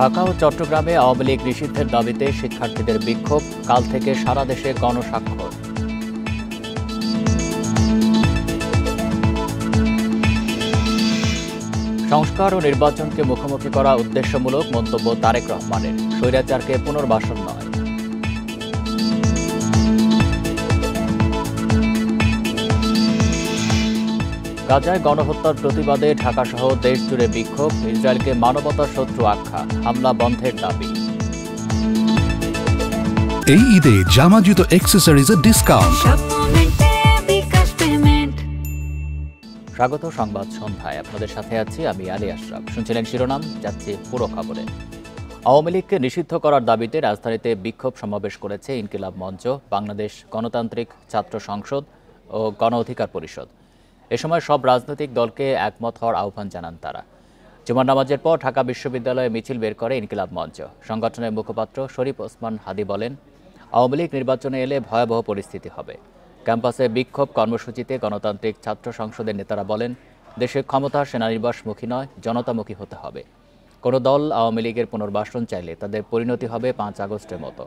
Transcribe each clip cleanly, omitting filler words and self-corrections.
ঢাকা ও চট্টগ্রামে আওয়ামী লীগ নিষিদ্ধের দাবিতে শিক্ষার্থীদের বিক্ষোভ, কাল থেকে সারা দেশে গণস্বাক্ষর। সংস্কার ও নির্বাচনকে মুখোমুখি করা উদ্দেশ্যমূলক মন্তব্য তারেক রহমানের, স্বৈরাচারকে পুনর্বাসন নয়। গাজায় গণহত্যার প্রতিবাদে ঢাকাসহ দেশজুড়ে বিক্ষোভ, ইসরায়েলকে মানবতার শত্রু আখ্যা, হামলা বন্ধের দাবি। এই ঈদে জামা জুতো অ্যাক্সেসরিজের ডিসকাউন্ট। স্বাগত সংবাদ সন্ধ্যায়, আপনাদের সাথে আছি আমি আলী আশরাফ। শুনছিলেন শিরোনাম, যাচ্ছি পুরো খবরে। আওয়ামী লীগকে নিষিদ্ধ করার দাবিতে রাজধানীতে বিক্ষোভ সমাবেশ করেছে ইনকিলাব মঞ্চ, বাংলাদেশ গণতান্ত্রিক ছাত্র সংসদ ও গণ অধিকার পরিষদ। এ সময় সব রাজনৈতিক দলকে একমত হওয়ার আহ্বান জানান তারা। জুমার নামাজের পর ঢাকা বিশ্ববিদ্যালয়ে মিছিল বের করে ইনকিলাব মঞ্চ। সংগঠনের মুখপাত্র শরীফ ওসমান হাদি বলেন, আওয়ামী লীগ নির্বাচনে এলে ভয়াবহ পরিস্থিতি হবে। ক্যাম্পাসে বিক্ষোভ কর্মসূচিতে গণতান্ত্রিক ছাত্র সংসদের নেতারা বলেন, দেশের ক্ষমতা সেনানিবাসমুখী নয়, জনতামুখী হতে হবে। কোনো দল আওয়ামী লীগের পুনর্বাসন চাইলে তাদের পরিণতি হবে 5 আগস্টের মতো।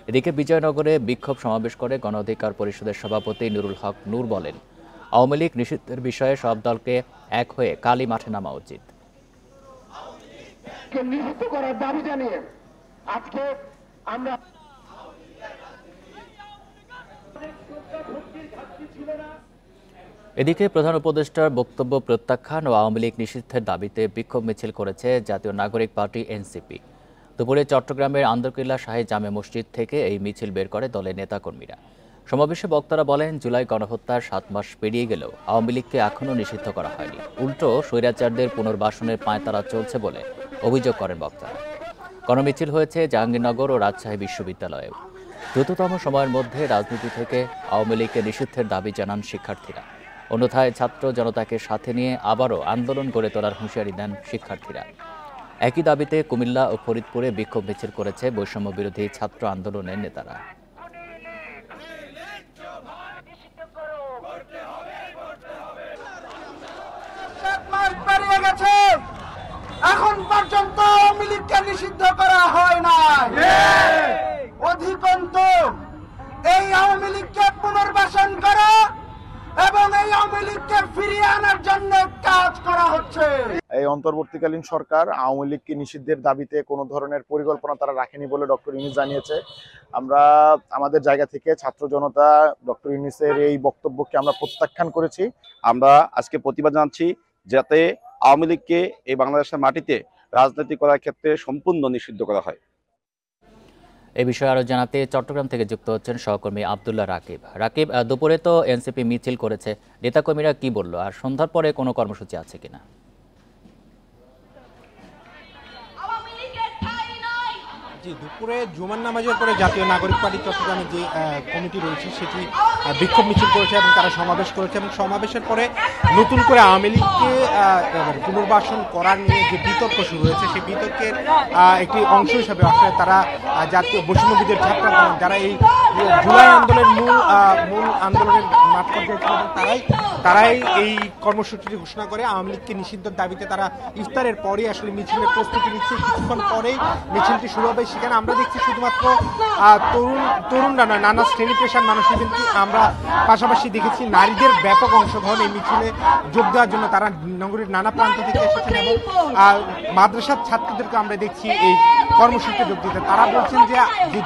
এদিকে বিজয়নগরে বিক্ষোভ সমাবেশ করে গণ অধিকার পরিষদের সভাপতি নুরুল হক নূর বলেন, আওয়ামী লীগ নিষিদ্ধের বিষয়ে সব দলকে এক হয়ে কালই মাঠে নামা উচিত। নিষিদ্ধ করার দাবি জানিয়ে আজকে আমরা এদিকে প্রধান উপদেষ্টার বক্তব্য প্রত্যাখ্যান ও আওয়ামী লীগ নিষিদ্ধের দাবিতে বিক্ষোভ মিছিল করেছে জাতীয় নাগরিক পার্টি এনসিপি। দুপুরে চট্টগ্রামের আন্দরকিল্লা শাহী জামে মসজিদ থেকে এই মিছিল বের করে দলের নেতাকর্মীরা। সমাবেশে বক্তারা বলেন, জুলাই গণহত্যার 7 মাস পেরিয়ে গেলেও আওয়ামী লীগকে এখনও নিষিদ্ধ করা হয়নি, উল্টো স্বৈরাচারদের পুনর্বাসনের পাঁয়তারা চলছে বলে অভিযোগ করেন বক্তারা। গণমিছিল হয়েছে জাহাঙ্গীরনগর ও রাজশাহী বিশ্ববিদ্যালয়েও। দ্রুততম সময়ের মধ্যে রাজনীতি থেকে আওয়ামী লীগকে নিষিদ্ধের দাবি জানান শিক্ষার্থীরা। অন্যথায় ছাত্র জনতাকে সাথে নিয়ে আবারও আন্দোলন গড়ে তোলার হুঁশিয়ারি দেন শিক্ষার্থীরা। একই দাবিতে কুমিল্লা ও ফরিদপুরে বিক্ষোভ মিছিল করেছে বৈষম্য বিরোধী ছাত্র আন্দোলনের নেতারা। এখন পর্যন্ত আওয়ামী লীগকে নিষিদ্ধ করা হয় না। অধিকন্তু এই আওয়ামী লীগকে পুনর্বাসন করা এবং এই আওয়ামী লীগকে ফিরিয়ে আনার জন্য কাজ করা হচ্ছে। এই অন্তর্বর্তীকালীন সরকার আওয়ামী লীগকে নিষিদ্ধের দাবিতে কোনো ধরনের পরিকল্পনা তারা রাখেনি বলে ডক্টর ইউনূস জানিয়েছে। আমরা আমাদের জায়গা থেকে ছাত্র জনতা ডক্টর ইউনূসের এই বক্তব্যকে আমরা প্রত্যাখ্যান করেছি। আমরা আজকে প্রতিবাদ জানাচ্ছি যাতে আওয়ামী লীগকে এই বাংলাদেশের মাটিতে রাজনীতি করার ক্ষেত্রে সম্পূর্ণ নিষিদ্ধ করা হয়। এই বিষয়ে আরো জানাতে চট্টগ্রাম থেকে যুক্ত হচ্ছেন সহকর্মী আব্দুল্লাহ রাকিব। রাকিব, দুপুরে তো এনসিপি মিছিল করেছে, নেতাকর্মীরা কি বললো, আর সন্ধ্যার পরে কোনো কর্মসূচি আছে কিনা? জি, দুপুরে জুমার নামাজের পরে জাতীয় নাগরিক পার্টি চট্টগ্রামের যে কমিটি রয়েছে সেটি বিক্ষোভ মিছিল করেছে এবং তারা সমাবেশ করেছে এবং সমাবেশের পরে নতুন করে আওয়ামী লীগকে পুনর্বাসন করার নিয়ে যে বিতর্ক শুরু হয়েছে সেই বিতর্কের একটি অংশ হিসাবে আসলে তারা জাতীয় বৈষম্যবিদের ছাত্র যারা এই জুলাই আন্দোলনের মূল আন্দোলনের মাঠ পর্যায়ে তারাই এই কর্মসূচিটি ঘোষণা করে আওয়ামী লীগকে নিষিদ্ধের দাবিতে তারা ইফতারের পরেই আসলে মিছিলের প্রস্তুতি নিচ্ছে। কিছুক্ষণ পরেই মিছিলটি শুরু হবে। সেখানে আমরা দেখছি শুধুমাত্র তরুণরা নয়, নানা শ্রেণী পেশার মানুষই কিন্তু আমরা পাশাপাশি দেখেছি নারীদের ব্যাপক অংশগ্রহণ এই মিছিলে যোগ দেওয়ার জন্য। তারা নগরীর নানা প্রান্ত থেকে এসেছেন এবং মাদ্রাসার ছাত্রদেরকে আমরা দেখছি এই কর্মসূচিতে যোগ দিতে। তারা বলছেন যে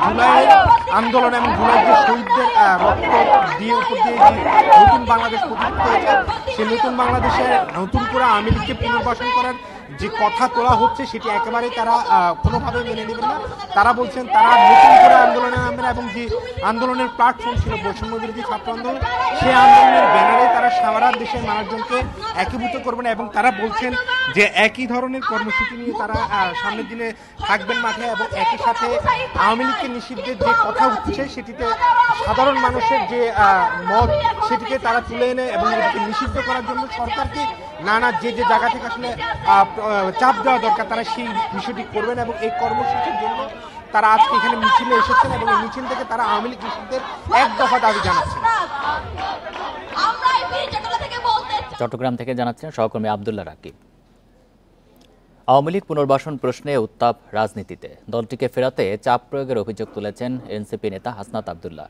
জুলাইয়ের আন্দোলন এবং জুলাই যে শহীদদের রক্ত দিয়ে উপর দিয়ে যে নতুন বাংলাদেশ প্রতিষ্ঠিত হয়েছে, সেই নতুন বাংলাদেশে নতুন করে আওয়ামী লীগকে পুনর্বাসন করার যে কথা তোলা হচ্ছে সেটি একেবারে তারা কোনোভাবে মেনে নেবেন না। তারা বলছেন তারা নতুন করে আন্দোলনে নামবেন এবং যে আন্দোলনের প্ল্যাটফর্ম ছিল বৈষম্য বিরোধী ছাত্র আন্দোলন, সেই আন্দোলনের ব্যানারে তারা সারা দেশের মানুষজনকে একীভূত করবেন এবং তারা বলছেন যে একই ধরনের কর্মসূচি নিয়ে তারা সামনের দিনে থাকবেন মাঠে এবং একই সাথে আওয়ামী লীগকে নিষিদ্ধের যে কথা উঠছে সেটিতে সাধারণ মানুষের যে মত সেটিকে তারা তুলে এনে এবং এটিকে নিষিদ্ধ করার জন্য সরকারকে নানা যে জায়গা থেকে আসলে চাপ দেওয়া দরকার তারা সেই বিষয়টি করবেন এবং এই কর্মসূচির জন্য তারা আজকে এখানে মিছিলে এসেছেন এবং এই মিছিল থেকে তারা আওয়ামী লীগ নিষিদ্ধের এক দফা দাবি জানাচ্ছেন। চট্টগ্রাম থেকে জানাচ্ছেন সহকর্মী আব্দুল্লাহ রাকিব। আওয়ামী লীগ পুনর্বাসন প্রশ্নে উত্তাপ রাজনীতিতে। দলটিকে ফেরাতে চাপ প্রয়োগের অভিযোগ তুলেছেন এনসিপি নেতা হাসনাত আব্দুল্লাহ।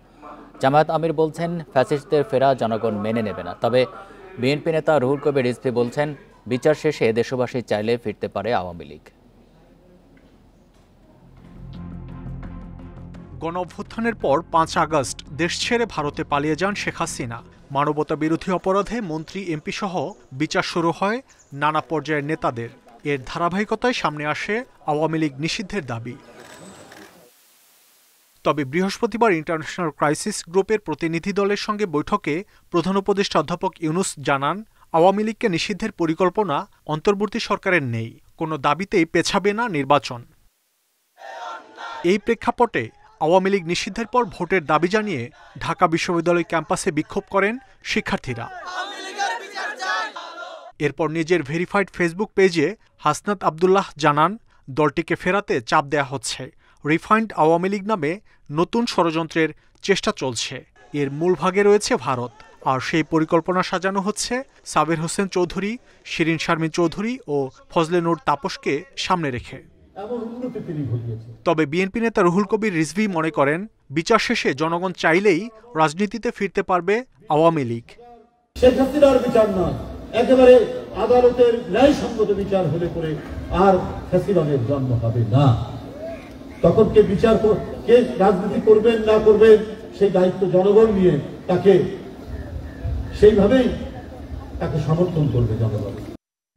জামায়াত আমির বলছেন ফ্যাসিস্টদের ফেরা জনগণ মেনে নেবে না। তবে বিএনপি নেতা রুহুল কবির রিজভী বলছেন বিচার শেষে দেশবাসী চাইলে ফিরতে পারে আওয়ামী লীগ। গণঅভ্যুত্থানের পর ৫ আগস্ট দেশ ছেড়ে ভারতে পালিয়ে যান শেখ হাসিনা। মানবতা বিরোধী অপরাধে মন্ত্রী এমপি সহ বিচার শুরু হয় নানা পর্যায়ের নেতাদের। এর ধারাবাহিকতায় সামনে আসে আওয়ামী লীগ নিষিদ্ধের দাবি। তবে বৃহস্পতিবার ইন্টারন্যাশনাল ক্রাইসিস গ্রুপের প্রতিনিধি দলের সঙ্গে বৈঠকে প্রধান উপদেষ্টা অধ্যাপক ইউনুস জানান, আওয়ামী লীগকে নিষিদ্ধের পরিকল্পনা অন্তর্বর্তী সরকারের নেই, কোনো দাবিতেই পেছাবে না নির্বাচন। এই প্রেক্ষাপটে আওয়ামী লীগ নিষিদ্ধের পর ভোটের দাবি জানিয়ে ঢাকা বিশ্ববিদ্যালয় ক্যাম্পাসে বিক্ষোভ করেন শিক্ষার্থীরা। এরপর নিজের ভেরিফাইড ফেসবুক পেজে হাসনাত আব্দুল্লাহ জানান, দলটিকে ফেরাতে চাপ দেয়া হচ্ছে। রিফাইন্ড আওয়ামী লীগ নামে নতুন ষড়যন্ত্রের চেষ্টা চলছে। এর মূল ভাগে রয়েছে ভারত, আর সেই পরিকল্পনা সাজানো হচ্ছে সাবের হোসেন চৌধুরী, শিরিন শারমিন চৌধুরী ও ফজলে নূর তাপসকে সামনে রেখে। তবে বিএনপি নেতা রুহুল কবির রিজভী মনে করেন, বিচার শেষে জনগণ চাইলেই রাজনীতিতে ফিরতে পারবে আওয়ামী লীগ। শেখ হাসিনার বিচার নয়, একেবারে আদালতের ন্যায়সঙ্গত বিচার হলে পরে আর ফ্যাসিবাদের জন্ম হবে না। তখন কে বিচার কে রাজনীতি করবেন না করবেন সেই দায়িত্ব জনগণ নিয়ে তাকে সেইভাবেই তাকে সমর্থন করবে জনগণ।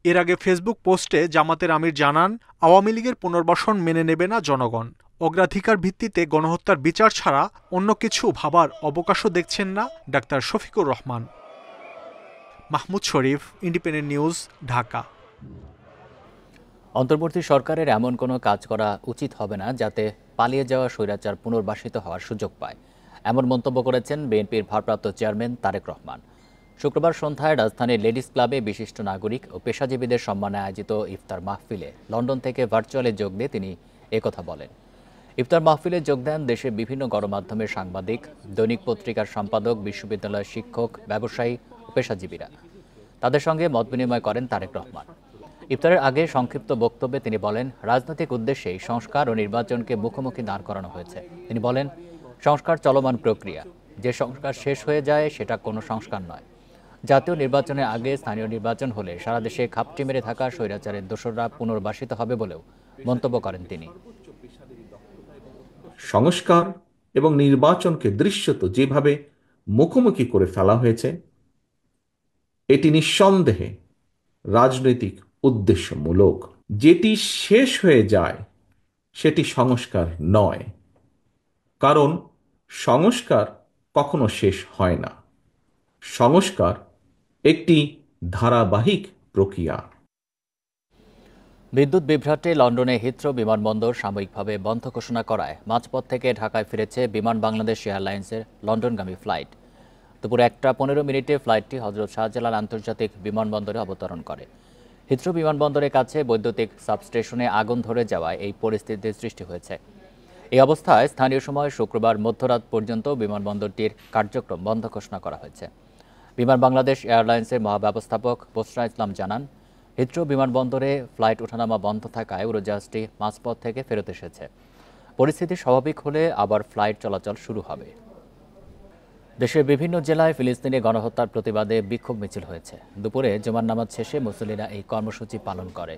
এর আগে ফেসবুক পোস্টে জামাতের আমির জানান, আওয়ামী লীগের পুনর্বাসন মেনে নেবে না জনগণ। অগ্রাধিকার ভিত্তিতে গণহত্যার বিচার ছাড়া অন্য কিছু ভাবার অবকাশও দেখছেন না ডাক্তার শফিকুর রহমান। মাহমুদ শরীফ, ইন্ডিপেন্ডেন্ট নিউজ, ঢাকা। অন্তর্বর্তী সরকারের এমন কোনো কাজ করা উচিত হবে না যাতে পালিয়ে যাওয়া স্বৈরাচার পুনর্বাসিত হওয়ার সুযোগ পায়, এমন মন্তব্য করেছেন বিএনপির ভারপ্রাপ্ত চেয়ারম্যান তারেক রহমান। শুক্রবার সন্ধ্যায় রাজধানীর লেডিস ক্লাবে বিশিষ্ট নাগরিক ও পেশাজীবীদের সম্মানে আয়োজিত ইফতার মাহফিলে লন্ডন থেকে ভার্চুয়ালি যোগ দিয়ে তিনি একথা বলেন। ইফতার মাহফিলে যোগ দেন দেশের বিভিন্ন গণমাধ্যমের সাংবাদিক, দৈনিক পত্রিকার সম্পাদক, বিশ্ববিদ্যালয়ের শিক্ষক, ব্যবসায়ী ও পেশাজীবীরা। তাদের সঙ্গে মত বিনিময় করেন তারেক রহমান। ইফতারের আগে সংক্ষিপ্ত বক্তব্যে তিনি বলেন, রাজনৈতিক উদ্দেশ্যেই সংস্কার ও নির্বাচনকে মুখোমুখি দাঁড় করানো হয়েছে। তিনি বলেন, সংস্কার চলমান প্রক্রিয়া, যে সংস্কার শেষ হয়ে যায় সেটা কোনো সংস্কার নয়। জাতীয় নির্বাচনের আগে স্থানীয় নির্বাচন হলে সারা দেশে খাপটি মেরে থাকা স্বৈরাচারের দোসররা পুনর্বাসিত হবে বলেও মন্তব্য করেন তিনি। সংস্কার এবং নির্বাচনকে দৃশ্যত যেভাবে মুখোমুখি করে ফেলা হয়েছে, এটি নিঃসন্দেহে রাজনৈতিক উদ্দেশ্যমূলক। যেটি শেষ হয়ে যায় সেটি সংস্কার নয়, কারণ সংস্কার কখনো শেষ হয় না। সংস্কার একটি ধারাবাহিক প্রক্রিয়া। বিদ্যুৎ বিভ্রাটে লন্ডনে হিথ্রো বিমানবন্দর সাময়িকভাবে বন্ধ ঘোষণা করায় মাঝপথ থেকে ঢাকায় ফিরেছে বিমান বাংলাদেশ এয়ারলাইন্সের লন্ডনগামী ফ্লাইট। দুপুর 1:15 ফ্লাইটটি হজরত শাহজালাল আন্তর্জাতিক বিমানবন্দরে অবতরণ করে। হিথ্রো বিমানবন্দরের কাছে বৈদ্যুতিক সাবস্টেশনে আগুন ধরে যাওয়ায় এই পরিস্থিতির সৃষ্টি হয়েছে। এই অবস্থায় স্থানীয় সময় শুক্রবার মধ্যরাত পর্যন্ত বিমানবন্দরটির কার্যক্রম বন্ধ ঘোষণা করা হয়েছে। বিমান বাংলাদেশ এয়ারলাইন্সের মহাব্যবস্থাপক বসরা ইসলাম জানান, হিথ্রো বিমানবন্দরে ফ্লাইট ওঠানামা বন্ধ থাকায় উড়োজাহাজটি মাঝপথ থেকে ফেরত এসেছে। পরিস্থিতি স্বাভাবিক হলে আবার ফ্লাইট চলাচল শুরু হবে। দেশের বিভিন্ন জেলায় ফিলিস্তিনি গণহত্যার প্রতিবাদে বিক্ষোভ মিছিল হয়েছে। দুপুরে জুমার নামাজ শেষে মুসল্লিরা এই কর্মসূচি পালন করে।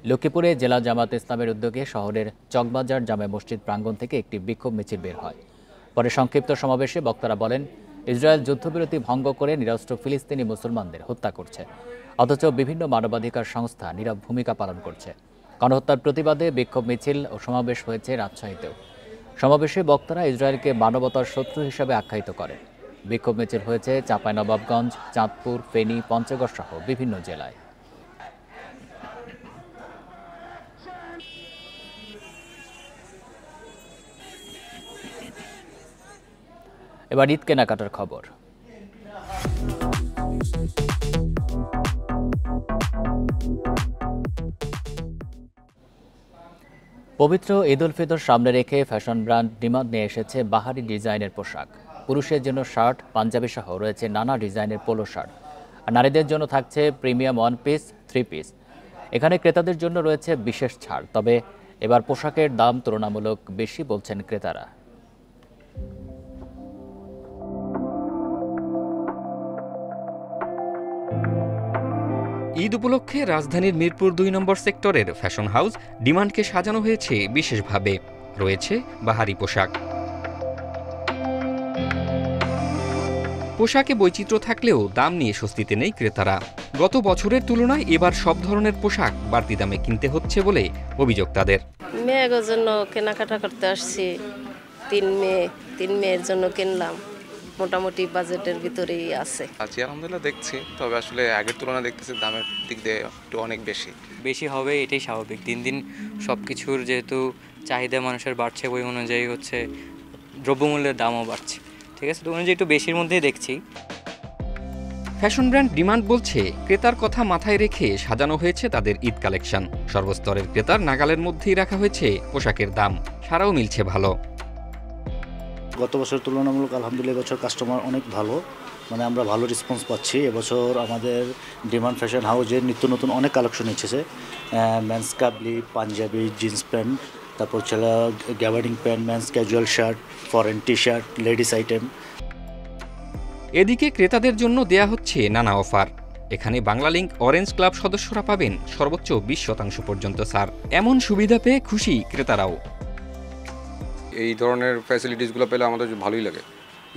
লক্ষ্মীপুরে জেলা জামাত ইসলামের উদ্যোগে শহরের চকবাজার জামে মসজিদ প্রাঙ্গণ থেকে একটি বিক্ষোভ মিছিল বের হয়। পরে সংক্ষিপ্ত সমাবেশে বক্তারা বলেন, ইসরায়েল যুদ্ধবিরতি ভঙ্গ করে নিরস্ত্র ফিলিস্তিনি মুসলমানদের হত্যা করছে, অথচ বিভিন্ন মানবাধিকার সংস্থা নীরব ভূমিকা পালন করছে। গণহত্যার প্রতিবাদে বিক্ষোভ মিছিল ও সমাবেশ হয়েছে রাজশাহীতেও। সমাবেশে বক্তারা ইসরায়েলকে মানবতার শত্রু হিসেবে আখ্যায়িত করেন। বিক্ষোভ মিছিল হয়েছে চাঁপাইনবাবগঞ্জ, চাঁদপুর, ফেনী, পঞ্চগড় সহ বিভিন্ন জেলায়। এবার ঈদ কেনাকাটার খবর। পবিত্র ঈদ উল ফিতর সামনে রেখে ফ্যাশন ব্র্যান্ড ডিমান্ড নিয়ে এসেছে বাহারি ডিজাইনের পোশাক। পুরুষের জন্য শার্ট, পাঞ্জাবি সহ রয়েছে নানা ডিজাইনের পোলো শার্ট, আর নারীদের জন্য থাকছে প্রিমিয়াম 1 পিস, 3 পিস। এখানে ক্রেতাদের জন্য রয়েছে বিশেষ ছাড়, তবে এবার পোশাকের দাম তুলনামূলক বেশি বলছেন ক্রেতারা। ঈদ উপলক্ষে রাজধানীর মিরপুর ২ নম্বর সেক্টরের ফ্যাশন হাউস ডিমান্ডকে সাজানো হয়েছে বিশেষভাবে। রয়েছে বাহারি পোশাক। পোশাকে বৈচিত্র্য থাকলেও দাম নিয়ে স্বস্তিতে নেই ক্রেতারা। গত বছরের তুলনায় এবার সব ধরনের পোশাক বাড়তি দামে কিনতে হচ্ছে বলে অভিযোগ তাদের। মেয়ের জন্য কেনাকাটা করতে আসছি, তিন মেয়ের জন্য কিনলাম, মোটামুটি বাজেটের ভিতরেই আছে। আছি আলহামদুলিল্লাহ, দেখছি, তবে আসলে আগের তুলনায় দেখতেছি দামের দিক দিয়ে একটু অনেক বেশি হবে, এটাই স্বাভাবিক। দিন দিন সব কিছুর যেহেতু চাহিদা মানুষের বাড়ছে, ওই অনুযায়ী হচ্ছে দ্রব্যমূল্যের দামও বাড়ছে, ঠিক আছে, তো অনুযায়ী একটু বেশির মধ্যেই দেখছি। ফ্যাশন ব্র্যান্ড ডিমান্ড বলছে ক্রেতার কথা মাথায় রেখে সাজানো হয়েছে তাদের ঈদ কালেকশন। সর্বস্তরের ক্রেতার নাগালের মধ্যেই রাখা হয়েছে পোশাকের দাম, সারাও মিলছে ভালো। গত বছর তুলনামূলক আলহামদুলিল্লাহ এবছর কাস্টমার অনেক ভালো, মানে আমরা ভালো রেসপন্স পাচ্ছি। এবছর আমাদের ডিমান্ড ফ্যাশন হাউসের নিত্য নতুন অনেক কালেকশন এসেছে, মেন্স কাবলি, পাঞ্জাবি, জিন্স প্যান্ট, তারপর ছেলে gabardine pant, men's casual shirt, foreign T shirt, ladies item. এদিকে ক্রেতাদের জন্য দেয়া হচ্ছে নানা অফার। এখানে বাংলালিংক অরেঞ্জ ক্লাব সদস্যরা পাবেন সর্বোচ্চ 20% পর্যন্ত ছাড়। এমন সুবিধা পেয়ে খুশি ক্রেতারাও। এই ধরনের ফ্যাসিলিটিসগুলো পেলে আমাদের ভালোই লাগে।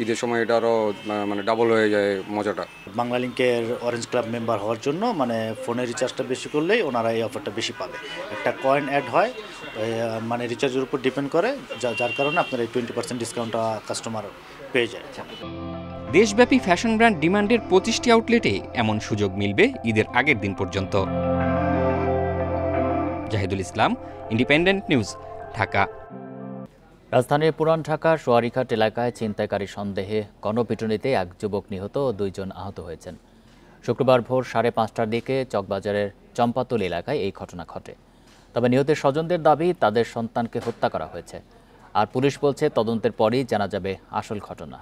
ঈদের সময় এটা আরও মানে ডাবল হয়ে যায় মজাটা। বাংলালিংকের অরেঞ্জ ক্লাব মেম্বার হওয়ার জন্য মানে ফোনের রিচার্জটা বেশি করলেই ওনারা এই অফারটা বেশি পাবে। একটা কয়েন অ্যাড হয়, মানে রিচার্জের উপর ডিপেন্ড করে, যার কারণে আপনার এই 20% ডিসকাউন্টটা কাস্টমার পেয়ে যায়। দেশব্যাপী ফ্যাশন ব্র্যান্ড ডিমান্ডের 25টি আউটলেটে এমন সুযোগ মিলবে ঈদের আগের দিন পর্যন্ত। জাহিদুল ইসলাম, ইন্ডিপেন্ডেন্ট নিউজ, ঢাকা। রাজধানীর পুরান ঢাকার সোয়ারিঘাট এলাকায় ছিনতাইকারী সন্দেহে গণপিটুনিতে এক যুবক নিহত ও 2 জন আহত হয়েছেন। শুক্রবার ভোর 5:30টার দিকে চকবাজারের চম্পাতলী এলাকায় এই ঘটনা ঘটে। তবে নিহতের স্বজনদের দাবি তাদের সন্তানকে হত্যা করা হয়েছে। আর পুলিশ বলছে তদন্তের পরই জানা যাবে আসল ঘটনা।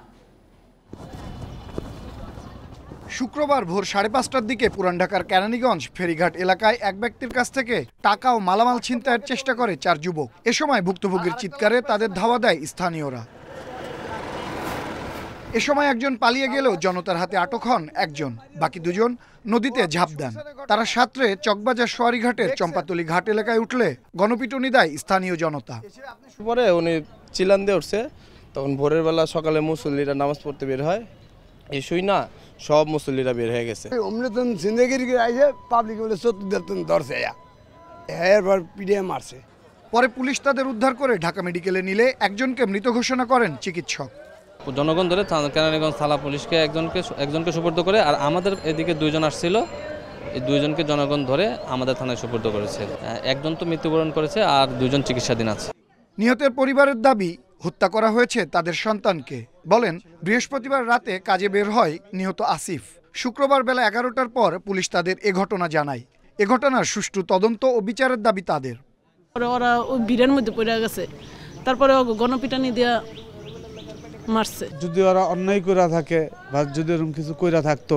শুক্রবার ভোর 5:30টার দিকে পুরান ঢাকার কেরানীগঞ্জ ফেরিঘাট এলাকায় এক ব্যক্তির কাছ থেকে টাকা ও মালামাল ছিনতাইয়ের চেষ্টা করে 4 যুবক। এ সময় ভুক্তভোগীর চিৎকারে তাদের ধাওয়া দেয় স্থানীয়রা। এ সময় একজন পালিয়ে গেলেও জনতার হাতে আটক হন একজন, বাকি 2 জন নদীতে ঝাঁপ দেন। তারা সাঁতরে চকবাজার সোয়ারিঘাটের চম্পাতলী ঘাট এলাকায় উঠলে গণপিটুনি দেয় স্থানীয় জনতা। পরে উনি চিলান দিয়ে উঠছে, তখন ভোরের বেলা সকালে মুসল্লিরা নামাজ পড়তে বের হয়, এসই না সব মুসল্লিরা বের হয়ে গেছে। পরে পুলিশ তাদের উদ্ধার করে ঢাকা মেডিকেলে নিলে একজনকে মৃত ঘোষণা করেন চিকিৎসক। জনগণ ধরে কেরানীগঞ্জ থানা পুলিশকে একজনকে সুপর্দ করে, আর আমাদের এদিকে 2 জন আসছিল, এই 2 জনকে জনগণ ধরে আমাদের থানায় সুপর্দ করেছে। একজন তো মৃত্যুবরণ করেছে আর 2 জন চিকিৎসাধীন আছে। নিহতের পরিবারের দাবি হত্যা করা হয়েছে তাদের সন্তানকে। বলেন বৃহস্পতিবার রাতে কাজে বের হয় নিহত আসিফ। শুক্রবার বেলা 11টার পর পুলিশ তাদের এ ঘটনা জানায়। এ ঘটনার সুষ্ঠু তদন্ত ও বিচারের দাবি তাদের। ওরা ওই ভিড়ের মধ্যে পড়ে গেছে, তারপরে গণপিটানি দিয়া মারছে। যদি ওরা অন্যায় করে থাকে বা যদি এরকম কিছু কইরা থাকতো,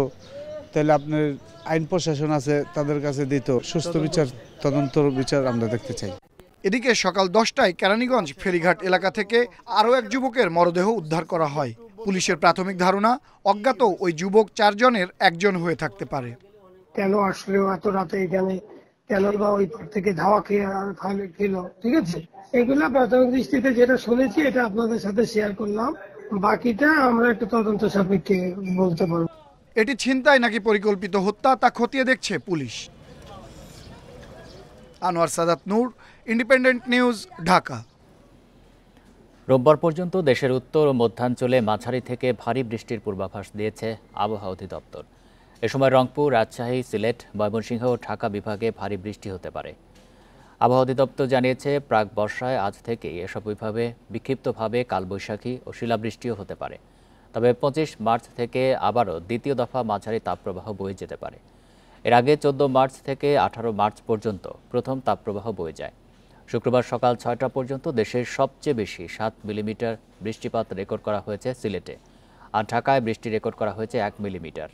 তাহলে আপনার আইন প্রশাসন আছে, তাদের কাছে দিত সুস্থ বিচার, তদন্ত বিচার আমরা দেখতে চাই। এদিকে সকাল 10টায় কেরানীগঞ্জ ফেরিঘাট এলাকা থেকে আরও এক যুবকের মরদেহ উদ্ধার করা হয়। পুলিশের প্রাথমিক ধারণা অজ্ঞাত ওই যুবক 4 জনের একজন হয়ে থাকতে পারে। কেন আসলে এত রাতে এখানে, কেন বা ওই পার থেকে ধাওয়া খেল, ঠিক আছে, এগুলো প্রাথমিক দৃষ্টিতে যেটা শুনেছি এটা আপনাদের সাথে শেয়ার করলাম। বাকিটা আমরা একটু তদন্ত সাপেক্ষে বলতে পারবো। এটি ছিনতাই নাকি পরিকল্পিত হত্যা তা খতিয়ে দেখছে পুলিশ। আনোয়ার সাদাত নূর, ইন্ডিপেন্ডেন্ট নিউজ, ঢাকা। রোববার পর্যন্ত দেশের উত্তর ও মধ্যাঞ্চলে মাঝারি থেকে ভারী বৃষ্টির পূর্বাভাস দিয়েছে আবহাওয়া অধিদপ্তর। এ সময় রংপুর, রাজশাহী, সিলেট, ময়মনসিংহ ও ঢাকা বিভাগে ভারী বৃষ্টি হতে পারে। আবহাওয়া অধিদপ্তর জানিয়েছে প্রাক বর্ষায় আজ থেকেই এসব বিভাগে বিক্ষিপ্তভাবে কালবৈশাখী ও শিলাবৃষ্টিও হতে পারে। তবে 25 মার্চ থেকে আবারও দ্বিতীয় দফা মাঝারি তাপপ্রবাহ বয়ে যেতে পারে। এর আগে 14 মার্চ থেকে 18 মার্চ পর্যন্ত প্রথম তাপপ্রবাহ বয়ে যায়। শুক্রবার সকাল 6টা পর্যন্ত দেশের সবচেয়ে বেশি 7 মিলিমিটার বৃষ্টিপাত রেকর্ড করা হয়েছে সিলেটে, আর ঢাকায় বৃষ্টি রেকর্ড করা হয়েছে 1 মিলিমিটার।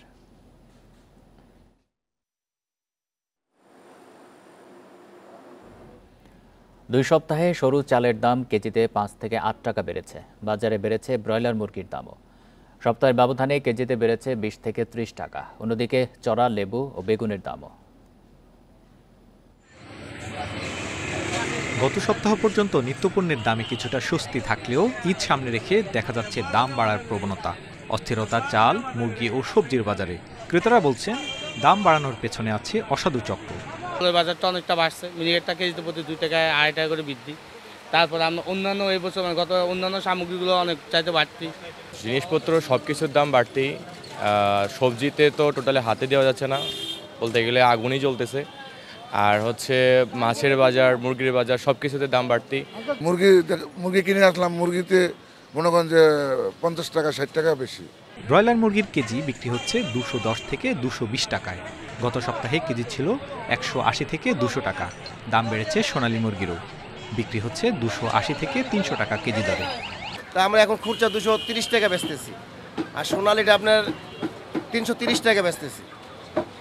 2 সপ্তাহে সরু চালের দাম কেজিতে 5 থেকে 8 টাকা বেড়েছে। বাজারে বেড়েছে ব্রয়লার মুরগির দামও। সপ্তাহের ব্যবধানে কেজিতে বেড়েছে 20 থেকে 30 টাকা। অন্যদিকে চড়া লেবু ও বেগুনের দামও। গত সপ্তাহ পর্যন্ত নিত্যপণ্যের দামে কিছুটা স্বস্তি থাকলেও ঈদ সামনে রেখে দেখা যাচ্ছে দাম বাড়ার প্রবণতা। অস্থিরতা চাল, মুরগি ও সবজির বাজারে। ক্রেতারা বলছেন দাম বাড়ানোর পেছনে আছে অসাধু চক্র। বাজারটা অনেকটা বাড়ছে, মিনিকেটটা কেজিতে প্রতি 2 টাকায় 2.5 টাকা করে বৃদ্ধি। তারপর আমরা অন্যান্য এই বছর গত অন্যান্য সামগ্রীগুলো অনেক চাইতে বাড়তি। জিনিসপত্র সব কিছুর দাম বাড়তি। সবজিতে তো টোটালি হাতে দেওয়া যাচ্ছে না, বলতে গেলে আগুনই জ্বলতেছে। আর হচ্ছে মাছের বাজার, মুরগির বাজার, সব কিছুতে দাম বাড়তি। মুরগি কিনে আসলাম, মুরগিতে মনে করেন যে 50 টাকা 60 টাকা বেশি। ব্রয়লার মুরগির কেজি বিক্রি হচ্ছে 210 থেকে 220 টাকায়। গত সপ্তাহে কেজি ছিল 180 থেকে 200 টাকা। দাম বেড়েছে সোনালী মুরগিরও, বিক্রি হচ্ছে 280 থেকে 300 টাকা কেজি দরে। তা আমরা এখন খুচরা 230 টাকা বেচতেছি, আর সোনালীটা আপনার 330 টাকা বেচতেছি।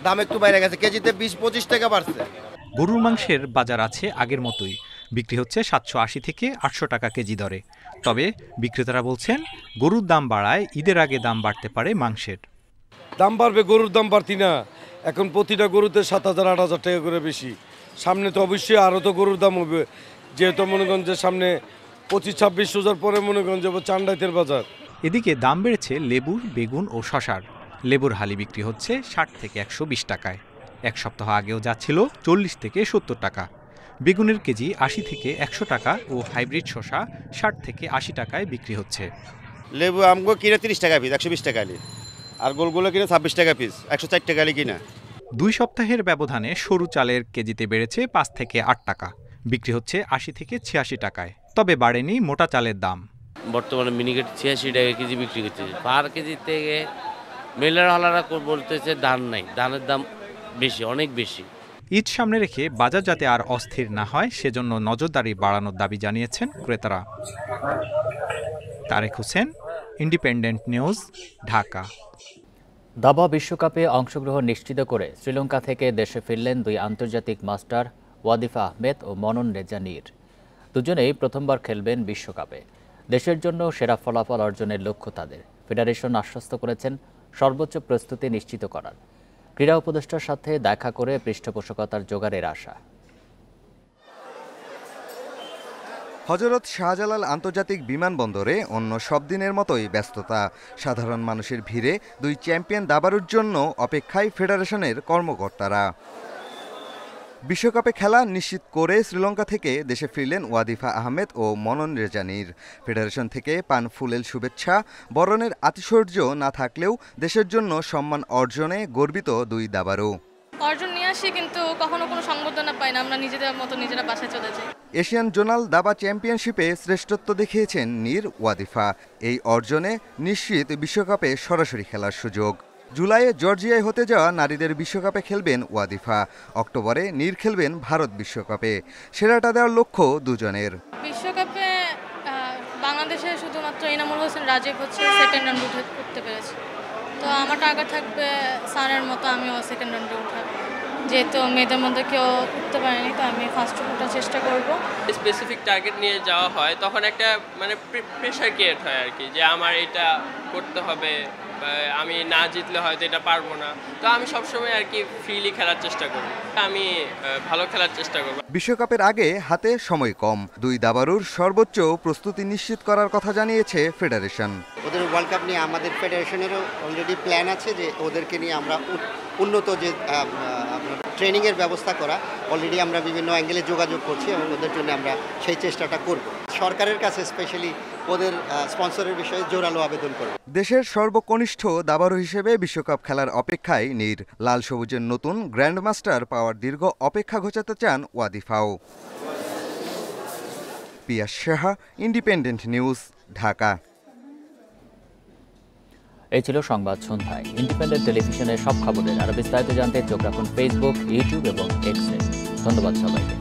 দাম একটু বাইরে গেছে, কেজিতে 20-25 টাকা বাড়ছে। গরুর মাংসের বাজার আছে আগের মতোই, বিক্রি হচ্ছে 780 থেকে 800 টাকা কেজি দরে। তবে বিক্রেতারা বলছেন গরুর দাম বাড়ায় ঈদের আগে দাম বাড়তে পারে মাংসের। দাম বাড়বে, গরুর দাম বাড়তি না। এখন প্রতিটা গরুতে 7,000-8,000 টাকা করে বেশি। সামনে তো অবশ্যই আরও তো গরুর দাম হবে, যেহেতু মনে করেন যে সামনে 25-26 রোজার পরে মনে করেন যে চান্ডাইতের বাজার। এদিকে দাম বেড়েছে লেবুর, বেগুন ও শশার। লেবুর হালি বিক্রি হচ্ছে 60 থেকে 120 টাকায়। এক সপ্তাহ আগেও যাচ্ছিল 40 থেকে 70 টাকা। বেগুনের কেজি 80 থেকে 100 টাকা ও হাইব্রিড শশা 60 থেকে 80 টাকায় বিক্রি হচ্ছে। লেবু আমগো কিনে 30 টাকা পিস, 120 টাকা আলি। আর গোলগুলো কিনে 26 টাকা পিস, 104 টাকা আলি কিনা। 2 সপ্তাহের ব্যবধানে সরু চালের কেজিতে বেড়েছে 5 থেকে 8 টাকা। বিক্রি হচ্ছে 80 থেকে 86 টাকায়। তবে বাড়েনি মোটা চালের দাম। বর্তমানে মিনিকেট 86 টাকা কেজি বিক্রি করছে। পার কেজি থেকে মেলার হলারা বলতেছে ধান নাই, ধানের দাম বেশি, অনেক বেশি। ঈদ সামনে রেখে বাজার যাতে আর অস্থির না হয় সেজন্য নজরদারি বাড়ানোর দাবি জানিয়েছেন ক্রেতারা। Tarek Hossain, independent news, Dhaka. দাবা বিশ্বকাপে অংশগ্রহণ নিশ্চিত করে শ্রীলঙ্কা থেকে দেশে ফিরলেন 2 আন্তর্জাতিক মাস্টার ওয়াদিফা আহমেদ ও মনন রেজা নীর। দুজনেই প্রথমবার খেলবেন বিশ্বকাপে। দেশের জন্য সেরা ফলাফল অর্জনের লক্ষ্য তাদের। ফেডারেশন আশ্বস্ত করেছেন সর্বোচ্চ প্রস্তুতি নিশ্চিত করার। ক্রীড়া উপদেষ্টার সাথে দেখা করে পৃষ্ঠপোষকতার জোগাড়ের আশা। হযরত শাহজালাল আন্তর্জাতিক বিমানবন্দরে অন্য সব দিনের মতোই ব্যস্ততা। সাধারণ মানুষের ভিড়ে 2 চ্যাম্পিয়ন দাবাড়ুর জন্য অপেক্ষায় ফেডারেশনের কর্মকর্তারা। বিশ্বকাপে খেলা নিশ্চিত করে শ্রীলঙ্কা থেকে দেশে ফিরলেন ওয়াদিফা আহমেদ ও মনন রেজা নীর। ফেডারেশন থেকে পান ফুলেল শুভেচ্ছা, বরণের আতিশয্য না থাকলেও দেশের জন্য সম্মান অর্জনে গর্বিত 2 দাবাড়ু। অর্জন নিয়ে আসি, কিন্তু কখনো কোনো সংবর্ধনা পাই না, আমরা নিজেদের মতো নিজেরা বাসায় চলে যাই। এশিয়ান জোনাল দাবা চ্যাম্পিয়নশিপে শ্রেষ্ঠত্ব দেখিয়েছেন নীর, ওয়াদিফা। এই অর্জনে নিশ্চিত বিশ্বকাপে সরাসরি খেলার সুযোগ। জুলাইয়ে জর্জিয়ায় হতে যাওয়া নারীদের বিশ্বকাপে খেলবেন ওয়াদিফা। অক্টোবরে নীর খেলবেন ভারত বিশ্বকাপে। সেরাটা দেওয়ার লক্ষ্য দুজনের। বিশ্বকাপে বাংলাদেশে শুধুমাত্র ইনামুল হোসেন রাজীব হচ্ছে সেকেন্ড রাউন্ডে উঠতে পেরেছে। তো আমার টার্গেট থাকবে সানের মতো আমিও সেকেন্ড রাউন্ডে উঠার। যেহেতু মেয়েদের মধ্যে কেউ উঠতে পারেনি, তো আমি ফার্স্ট ওঠার চেষ্টা করব। স্পেসিফিক টার্গেট নিয়ে যাওয়া হয় তখন একটা মানে প্রেশার ক্রিয়েট হয় আর কি, যে আমার এটা করতে হবে, আমি না জিতলে হয়তো এটা পারবো না। তো আমি সবসময় আর কি ফ্রিলি খেলার চেষ্টা করি, আমি ভালো খেলার চেষ্টা করব। বিশ্বকাপের আগে হাতে সময় কম, 2 দাবাড়ুর সর্বোচ্চ প্রস্তুতি নিশ্চিত করার কথা জানিয়েছে ফেডারেশন। ওদের ওয়ার্ল্ড কাপ নিয়ে আমাদের ফেডারেশনেরও অলরেডি প্ল্যান আছে যে ওদেরকে নিয়ে আমরা উন্নত যে ট্রেনিংয়ের ব্যবস্থা করা, অলরেডি আমরা বিভিন্ন অ্যাঙ্গেলে যোগাযোগ করছি এবং ওদের জন্য আমরা সেই চেষ্টাটা করব। সরকারের কাছে স্পেশালি ওদের স্পন্সরের বিষয়ে জোরালো আবেদন করব। দেশের সর্বকনিষ্ঠ দাবাড়ু হিসেবে বিশ্বকাপ খেলার অপেক্ষায় নীর। লাল সবুজের নতুন গ্র্যান্ডমাস্টার পাওয়ার দীর্ঘ অপেক্ষা ঘোচাতে চান ওয়াদিফাও। পিয়াস শাহ, ইন্ডিপেন্ডেন্ট নিউজ, ঢাকা। এই ছিল সংবাদ সন্ধ্যায়। ইন্ডিপেন্ডেন্ট টেলিভিশনের সব খবরের আরো বিস্তারিত জানতে চোখ রাখুন ফেসবুক, ইউটিউব এবং এক্সে। ধন্যবাদ সবাইকে।